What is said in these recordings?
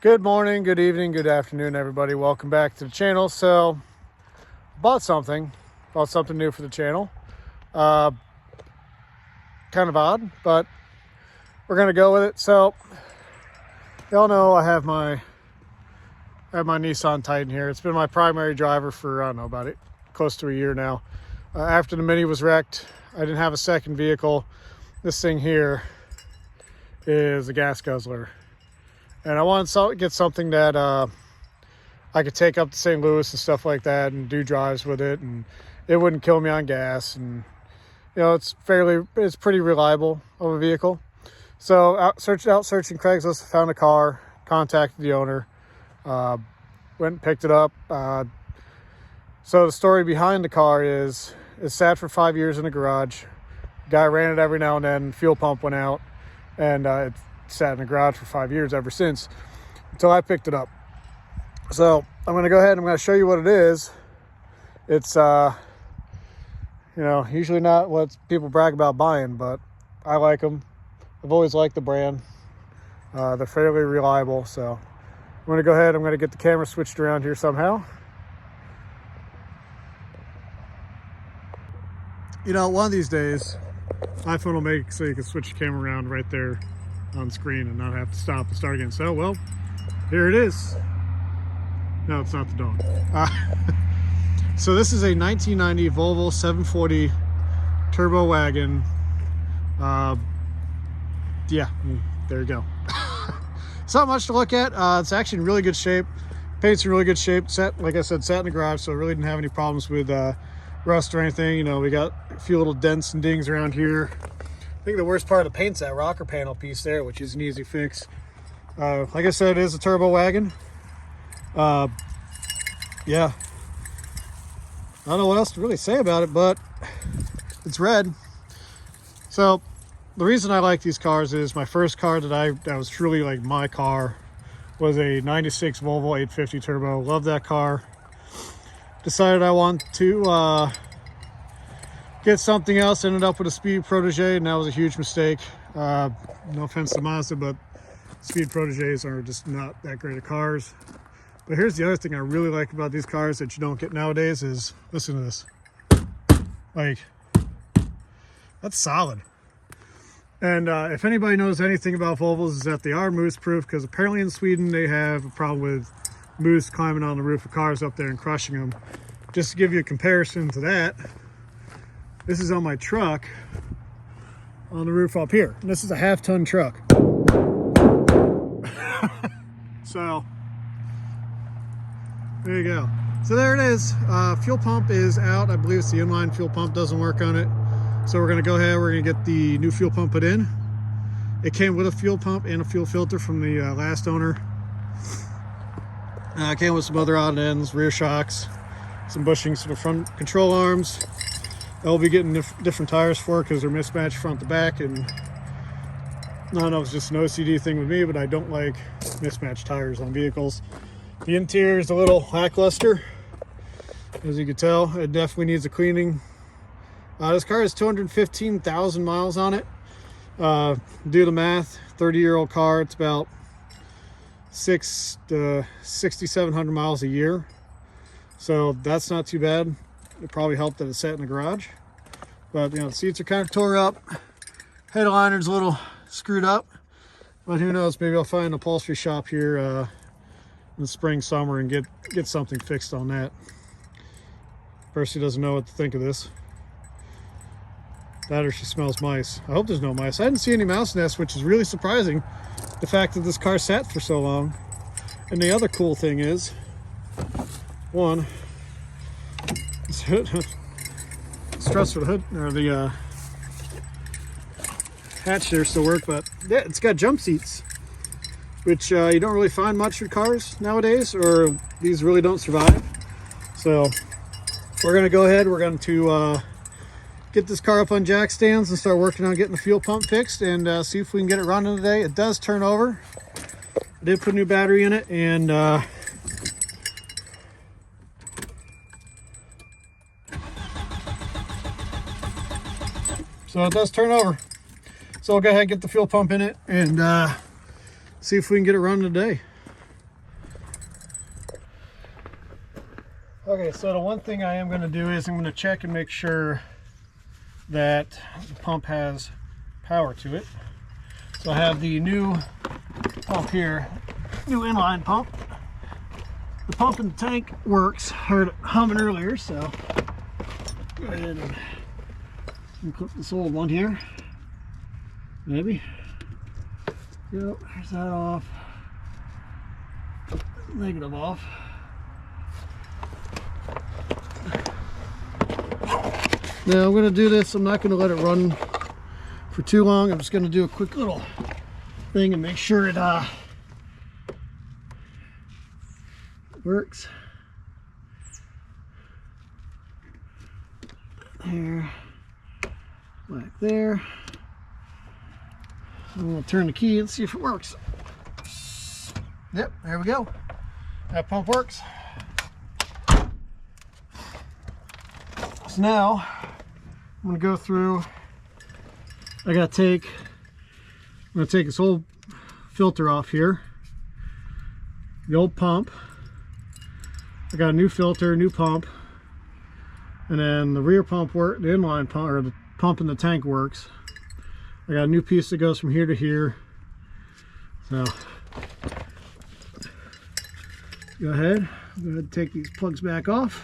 Good morning, good evening, good afternoon, everybody. Welcome back to the channel. So, bought something new for the channel. Kind of odd, but we're gonna go with it. So, y'all know I have my Nissan Titan here. It's been my primary driver for, I don't know, about close to a year now. After the Mini was wrecked, I didn't have a second vehicle. This thing here is a gas guzzler. And I wanted to get something that I could take up to St. Louis and stuff like that and do drives with it, and it wouldn't kill me on gas. And you know, it's pretty reliable of a vehicle. So searching Craigslist, found a car, contacted the owner, went and picked it up. So the story behind the car is it sat for 5 years in the garage. Guy ran it every now and then, fuel pump went out, and it sat in the garage for 5 years ever since, until I picked it up. So I'm going to go ahead and I'm going to show you what it is. It's you know, usually not what people brag about buying, but I like them. I've always liked the brand. They're fairly reliable. So I'm going to go ahead, I'm going to get the camera switched around here somehow. You know, one of these days iPhone will make it so you can switch the camera around right there on screen and not have to stop and start again. So, well, here it is. No, it's not the dog. So this is a 1990 Volvo 740 turbo wagon. Yeah, there you go. It's not much to look at. It's actually in really good shape. Paint's in really good shape. Like I said, sat in the garage, so it really didn't have any problems with rust or anything. You know, we got a few little dents and dings around here. I think the worst part of the paint's that rocker panel piece there, which is an easy fix. Like I said, it is a turbo wagon. Yeah. I don't know what else to really say about it, but it's red. So the reason I like these cars is my first car that was truly like my car was a 96 Volvo 850 turbo. Love that car. Decided I want to get something else. Ended up with a Speed Protege, and that was a huge mistake. No offense to Mazda, but Speed Proteges are just not that great of cars. But here's the other thing I really like about these cars that you don't get nowadays is, listen to this. Like, that's solid. And if anybody knows anything about Volvos, is that they are moose proof, because apparently in Sweden they have a problem with moose climbing on the roof of cars up there and crushing them. Just to give you a comparison to that, this is on my truck on the roof up here. And this is a half-ton truck. So there you go. So there it is. Fuel pump is out. I believe it's the inline fuel pump, doesn't work on it. So we're gonna go ahead, we're gonna get the new fuel pump put in. It came with a fuel pump and a fuel filter from the last owner. It came with some other odd ends, rear shocks, some bushings for the front control arms. I'll be getting different tires for it because they're mismatched front to back, and I don't know if it's just an OCD thing with me, but I don't like mismatched tires on vehicles. The interior is a little lackluster, as you can tell. It definitely needs a cleaning. This car has 215,000 miles on it. Do the math, 30-year-old car, it's about 6,700 miles a year. So that's not too bad. It probably helped that it sat in the garage. But, you know, the seats are kind of tore up. Headliner's a little screwed up. But who knows, maybe I'll find an upholstery shop here in the spring, summer, and get something fixed on that. Percy doesn't know what to think of this. That or she smells mice. I hope there's no mice. I didn't see any mouse nests, which is really surprising. The fact that this car sat for so long. And the other cool thing is, one, struts for the hood, or the hatch there still work, but yeah, it's got jump seats, which you don't really find much with cars nowadays, or these really don't survive. So we're going to go ahead, we're going to get this car up on jack stands and start working on getting the fuel pump fixed, and see if we can get it running today. It does turn over. I did put a new battery in it, and so it does turn over. So I'll go ahead and get the fuel pump in it and see if we can get it running today. Okay, so the one thing I am going to do is I'm going to check and make sure that the pump has power to it. So I have the new pump here, new inline pump. The pump in the tank works. Heard it humming earlier, so go ahead and clip this old one here. Maybe. Yep, there's that off. Negative off. Now I'm going to do this. I'm not going to let it run for too long. I'm just going to do a quick little thing and make sure it works. There, back there. I'm going to turn the key and see if it works. Yep, there we go. That pump works. So now I'm going to go through. I'm going to take this whole filter off here. The old pump. I got a new filter, new pump, and then the rear pump work, the inline pump, or the pump in the tank works. I got a new piece that goes from here to here. So go ahead and take these plugs back off.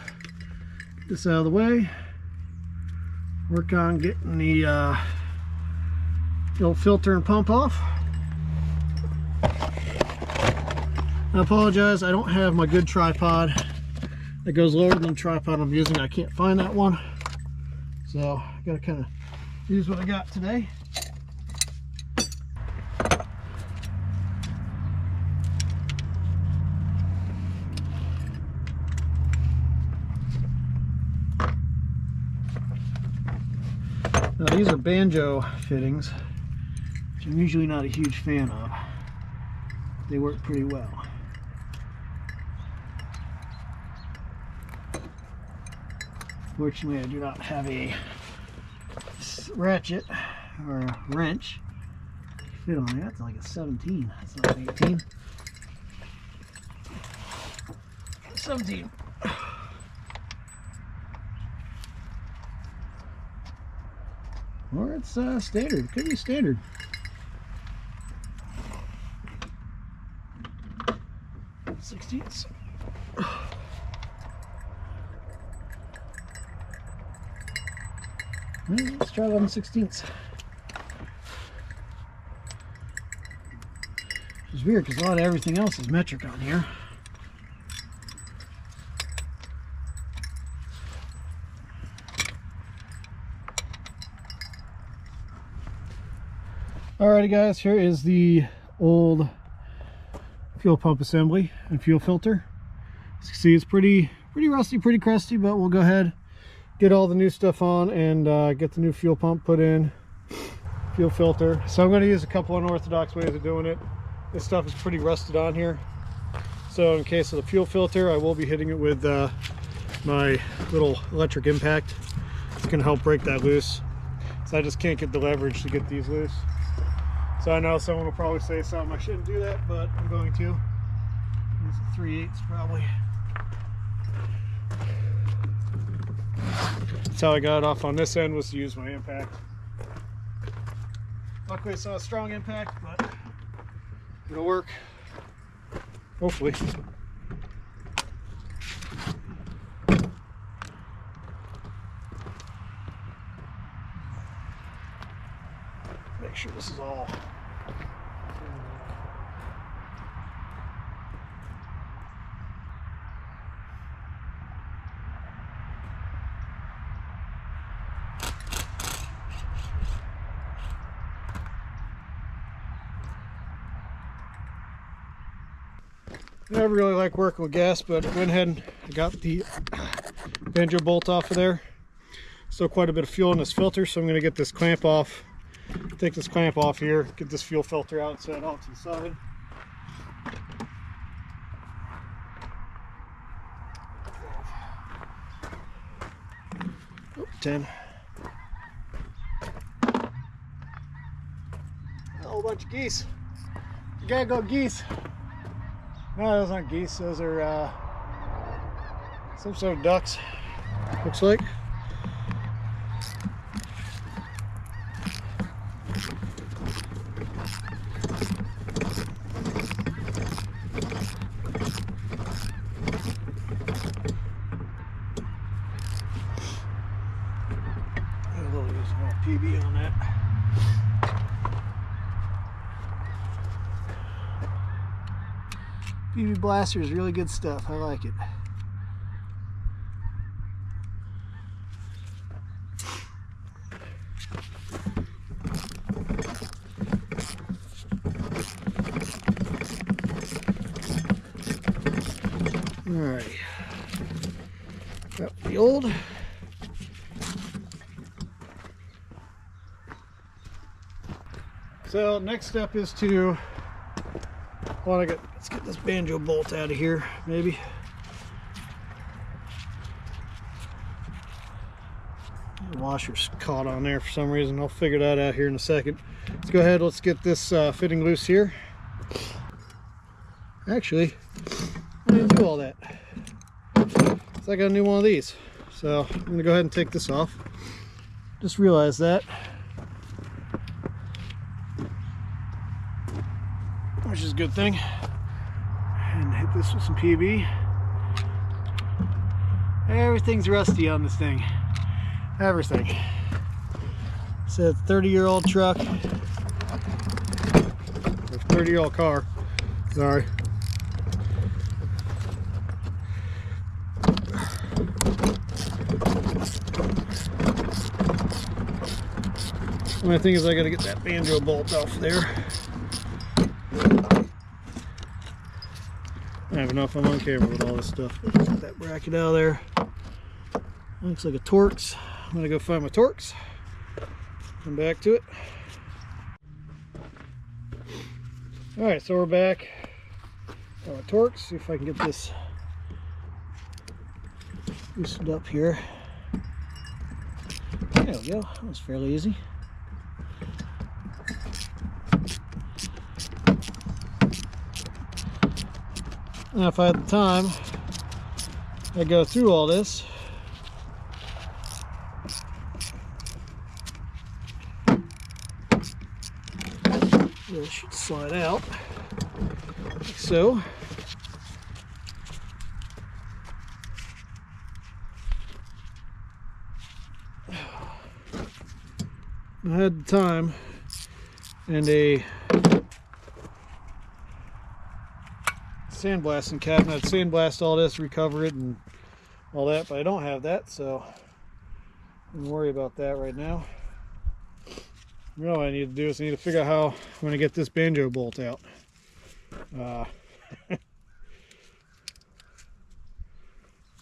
Get this out of the way. Work on getting the old filter and pump off. I apologize, I don't have my good tripod that goes lower than the tripod I'm using. I can't find that one, so I gotta kind of use what I got today. Now these are banjo fittings, which I'm usually not a huge fan of. They work pretty well. Fortunately, I do not have a ratchet or a wrench to fit on there. That's like a 17. That's not an 18. 17. Or it's standard. It could be standard. Sixteenths. Let's try 11/16. Which is weird because a lot of everything else is metric on here. Alrighty guys, here is the old fuel pump assembly and fuel filter. As you can see, it's pretty rusty, pretty crusty, but we'll go ahead, get all the new stuff on, and get the new fuel pump put in, fuel filter. So I'm going to use a couple unorthodox ways of doing it. This stuff is pretty rusted on here, so in case of the fuel filter, I will be hitting it with my little electric impact. It's going to help break that loose, so I just can't get the leverage to get these loose. So I know someone will probably say something, I shouldn't do that, but I'm going to. It's a 3/8 probably. That's how I got it off on this end, was to use my impact. Luckily it's not a strong impact, but it'll work. Hopefully. Make sure this is all. I never really like working with gas, but I went ahead and got the banjo bolt off of there. Still quite a bit of fuel in this filter, so I'm going to get this clamp off. Take this clamp off here, get this fuel filter out and set it off to the side. Oh, 10. A whole bunch of geese. You gotta go geese. No, those aren't geese. Those are Some sort of ducks, looks like. PB on that. PB blaster is really good stuff. I like it. All right. Got the old. So next step is to let's get this banjo bolt out of here, maybe. The washer's caught on there for some reason. I'll figure that out here in a second. Let's go ahead, let's get this fitting loose here. Actually, I didn't do all that. So I got a new one of these. So I'm gonna go ahead and take this off. Just realized that. Which is a good thing. And hit this with some PB. Everything's rusty on this thing. Everything. It's a 30-year-old truck. Or 30-year-old car. Sorry. My thing is I gotta get that banjo bolt off there. I don't even know if I'm on camera with all this stuff. Get that bracket out of there. Looks like a Torx. I'm gonna go find my Torx. Come back to it. Alright, so we're back. Got my Torx. See if I can get this loosened up here. There we go. That was fairly easy. Now if I had the time, I'd go through all this. This should slide out, like so. I had the time and a sandblasting cabinet. I'd sandblast all this, recover it and all that, but I don't have that, so don't worry about that right now. You know what I need to do is I need to figure out how I'm going to get this banjo bolt out. Let's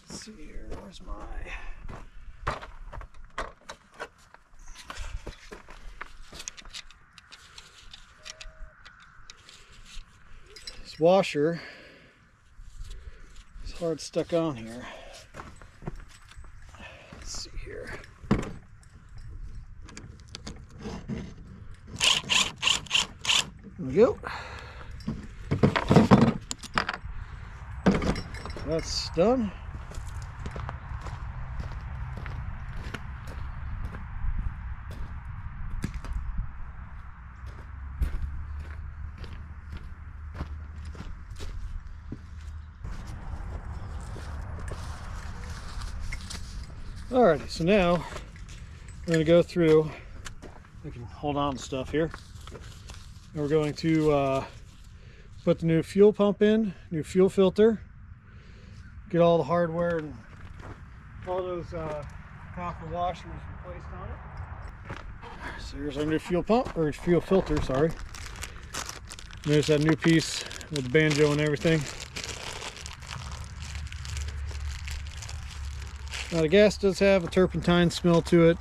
see here, where's my... This washer is hard stuck on here. Let's see here. There we go. That's done. Alrighty, so now we're going to go through. I can hold on to stuff here. And we're going to put the new fuel pump in, new fuel filter, get all the hardware and all those copper washers replaced on it. So here's our new fuel pump, or fuel filter, sorry. There's that new piece with the banjo and everything. Now the gas does have a turpentine smell to it.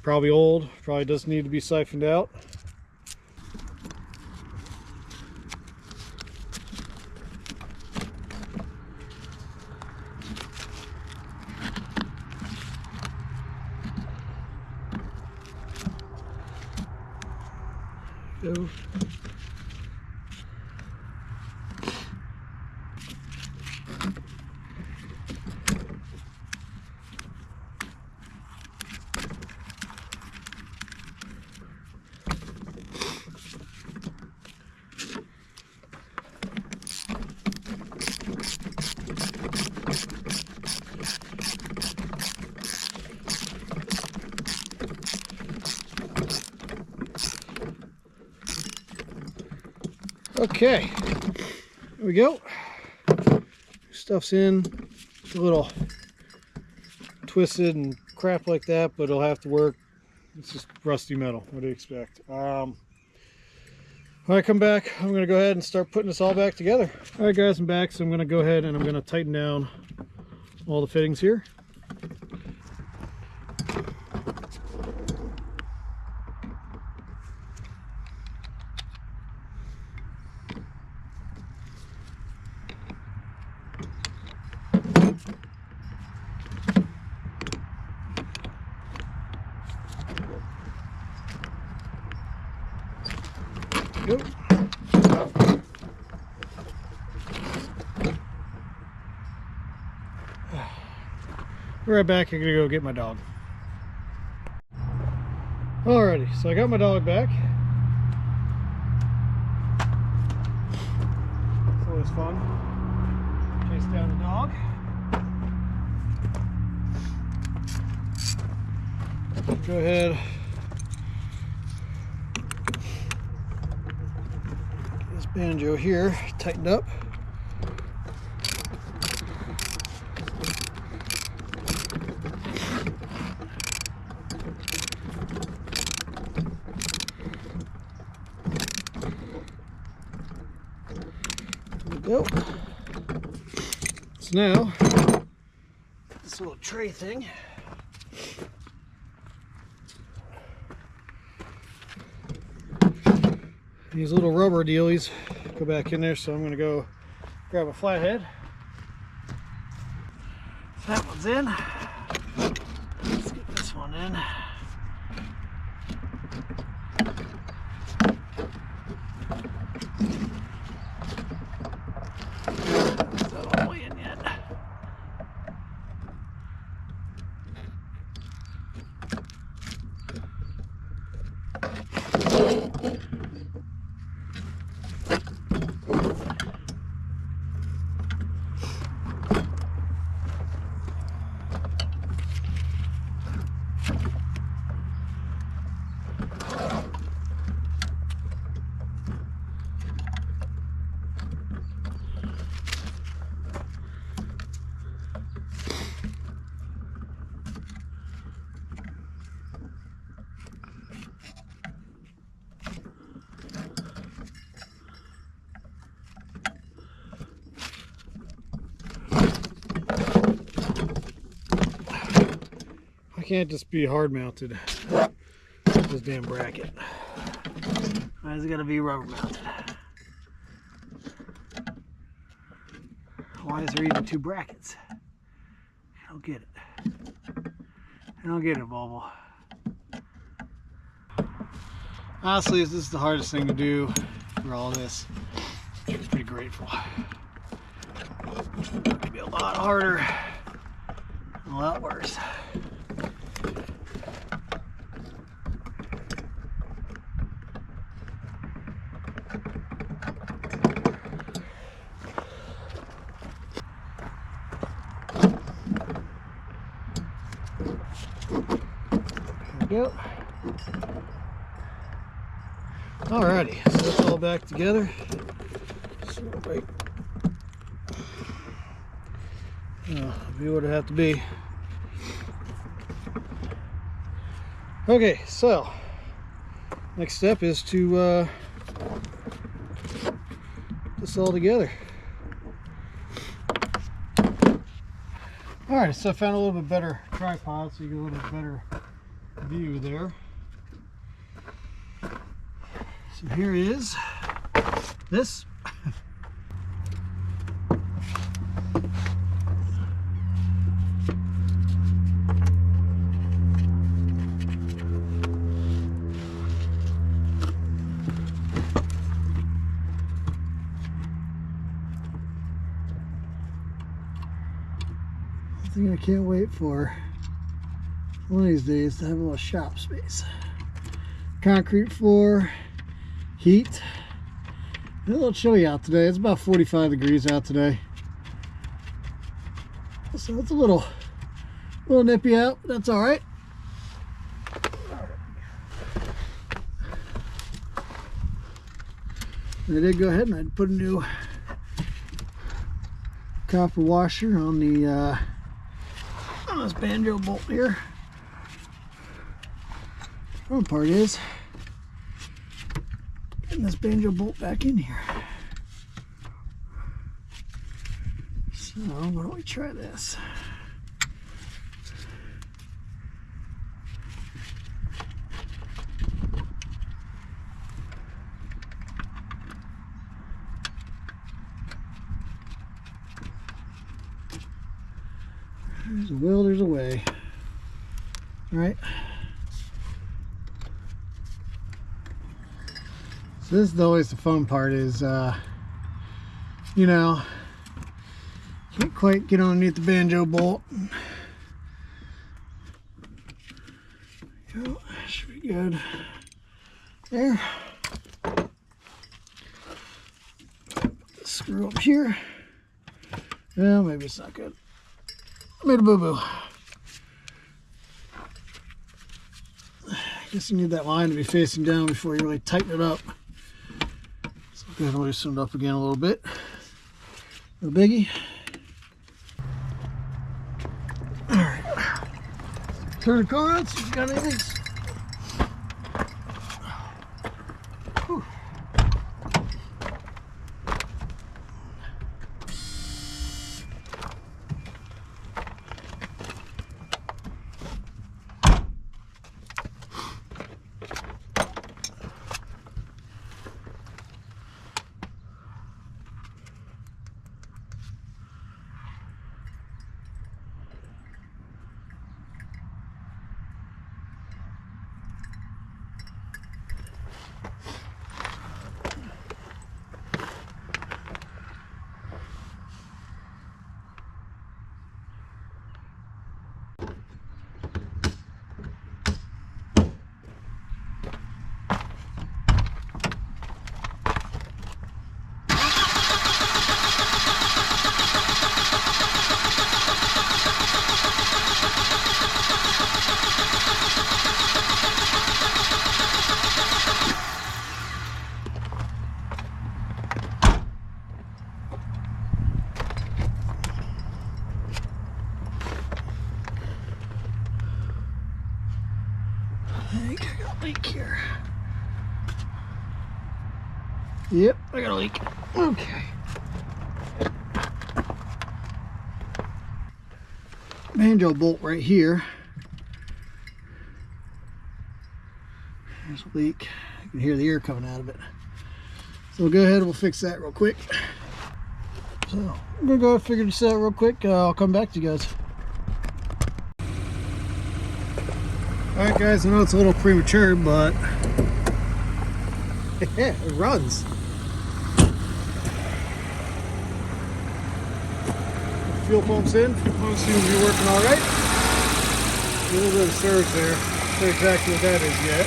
Probably old, probably does need to be siphoned out. Go. Okay, there we go. Stuff's in. It's a little twisted and crap like that, but it'll have to work. It's just rusty metal. What do you expect? When I come back, I'm going to go ahead and start putting this all back together. All right, guys, I'm back. So I'm going to go ahead and I'm going to tighten down all the fittings here. Yep. We're right back. I'm gonna go get my dog. Alrighty, so I got my dog back. It's always fun. Chase down the dog. Go ahead. Get this banjo here tightened up. There we go. So now, this little tray thing. These little rubber dealies go back in there, so I'm going to go grab a flathead. So that one's in. Let's get this one in. It's not all the way in yet. Can't just be hard mounted, this damn bracket. Why is it gotta be rubber mounted? Why is there even two brackets? I don't get it. I don't get it, Volvo. Honestly, this is the hardest thing to do for all this. I'm pretty grateful. It's gonna be a lot harder and a lot worse. Yep. Alrighty, so that's all back together. So wait. Be what it have to be. Okay, so next step is to put this all together. Alright, so I found a little bit better tripod so you get a little bit better view there. So here is this. The thing I can't wait for one of these days to have a little shop space. Concrete floor, heat. It's a little chilly out today. It's about 45 degrees out today. So it's a little nippy out, but that's all right. I did go ahead and I put a new copper washer on the on this banjo bolt here. The fun part is getting this banjo bolt back in here. So why don't we try this? There's a will, there's a way. All right. So this is always the fun part is, you know, can't quite get underneath the banjo bolt. Go, should be good. There. Screw up here. Well, maybe it's not good. Made a boo-boo. I guess you need that line to be facing down before you really tighten it up. So go ahead and loosen it up again a little bit. No biggie. Alright. Turn the car on, see if you got anything. Whew. I think I got a leak here. Yep, I got a leak. Okay. Banjo bolt right here. There's a leak. You can hear the air coming out of it. So we'll go ahead and we'll fix that real quick. So I'm gonna go ahead and figure this out real quick. I'll come back to you guys. Alright guys, I know it's a little premature, but yeah, it runs. Fuel pump's in. Fuel pump seems to be working alright. A little bit of surge there. Not sure exactly what that is yet.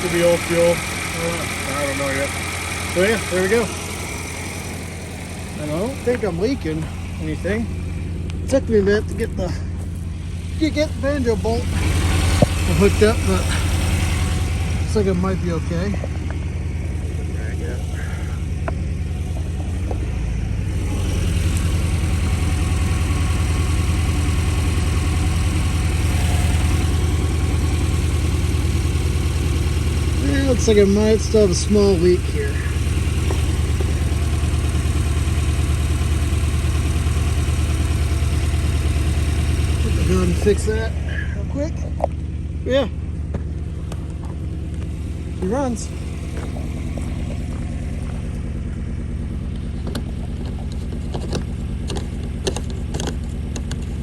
Could be old fuel. I don't know yet. So yeah, there we go. And I don't think I'm leaking anything. It took me a bit to get the banjo bolt hooked up, but looks like it might be okay. Yeah, looks like it might still have a small leak here. Go ahead and fix that real quick. Yeah, he runs.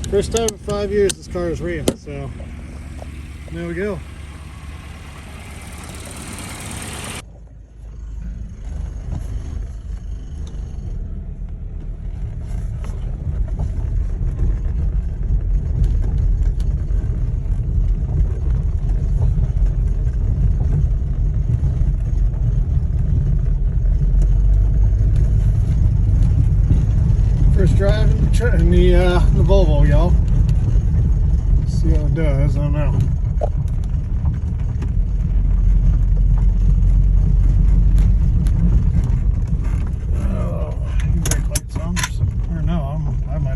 First time in 5 years this car is ran, so there we go. First drive in the Volvo, y'all. See how it does. I don't know.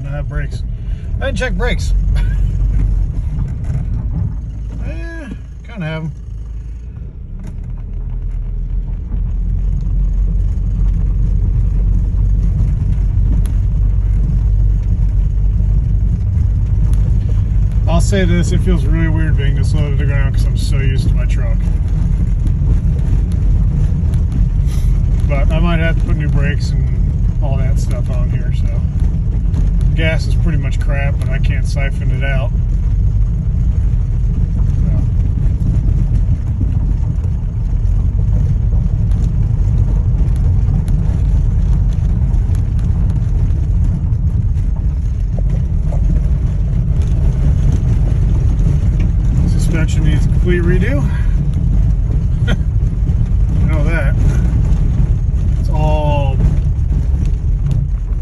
not have brakes. I didn't check brakes. Kind of have them. I'll say this, it feels really weird being this low to the ground because I'm so used to my truck. But I might have to put new brakes and all that stuff on here, so. Gas is pretty much crap, but I can't siphon it out. Suspension needs a complete redo. You know that. It's all,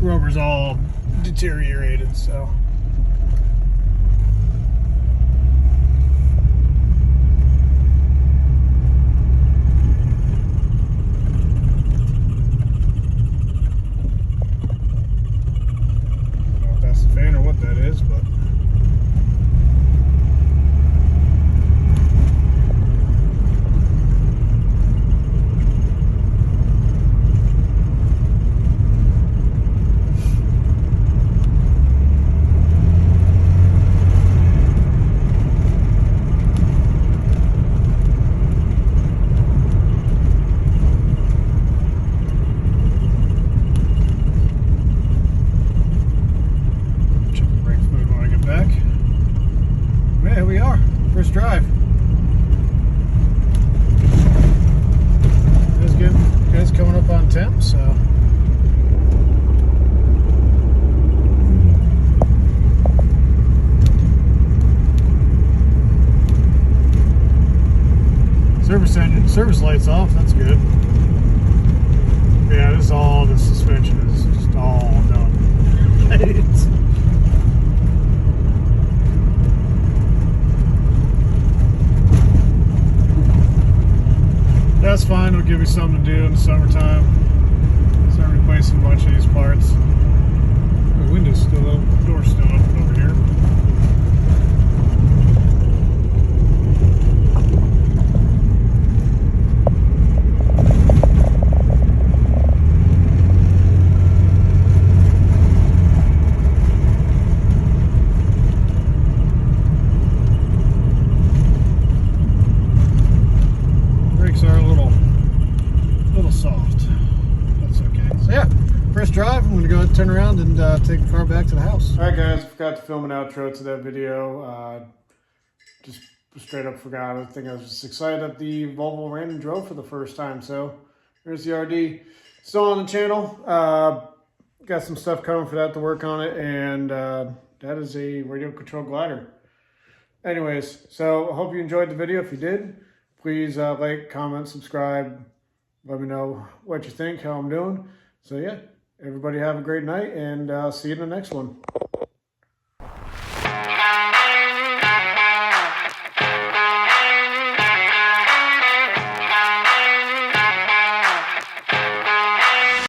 rubber's all deteriorated, so. I don't know if that's the fan or what that is, but. Here we are, first drive. It's coming up on temp, so. Service lights off, that's good. Yeah, this is all, the suspension is just all done. That's fine, it'll give me something to do in the summertime. Start replacing a bunch of these parts. The window's still up, the door's still open over here. Are a little soft. That's okay. So yeah, first drive. I'm going to go ahead and turn around and take the car back to the house. All right, guys. Forgot to film an outro to that video. Just straight up forgot. I think I was just excited that the Volvo ran and drove for the first time. So here's the RD. Still on the channel. Got some stuff coming for that to work on it, and that is a radio control glider. Anyways, so I hope you enjoyed the video. If you did, please like, comment, subscribe. Let me know what you think, how I'm doing. So yeah, everybody have a great night, and see you in the next one.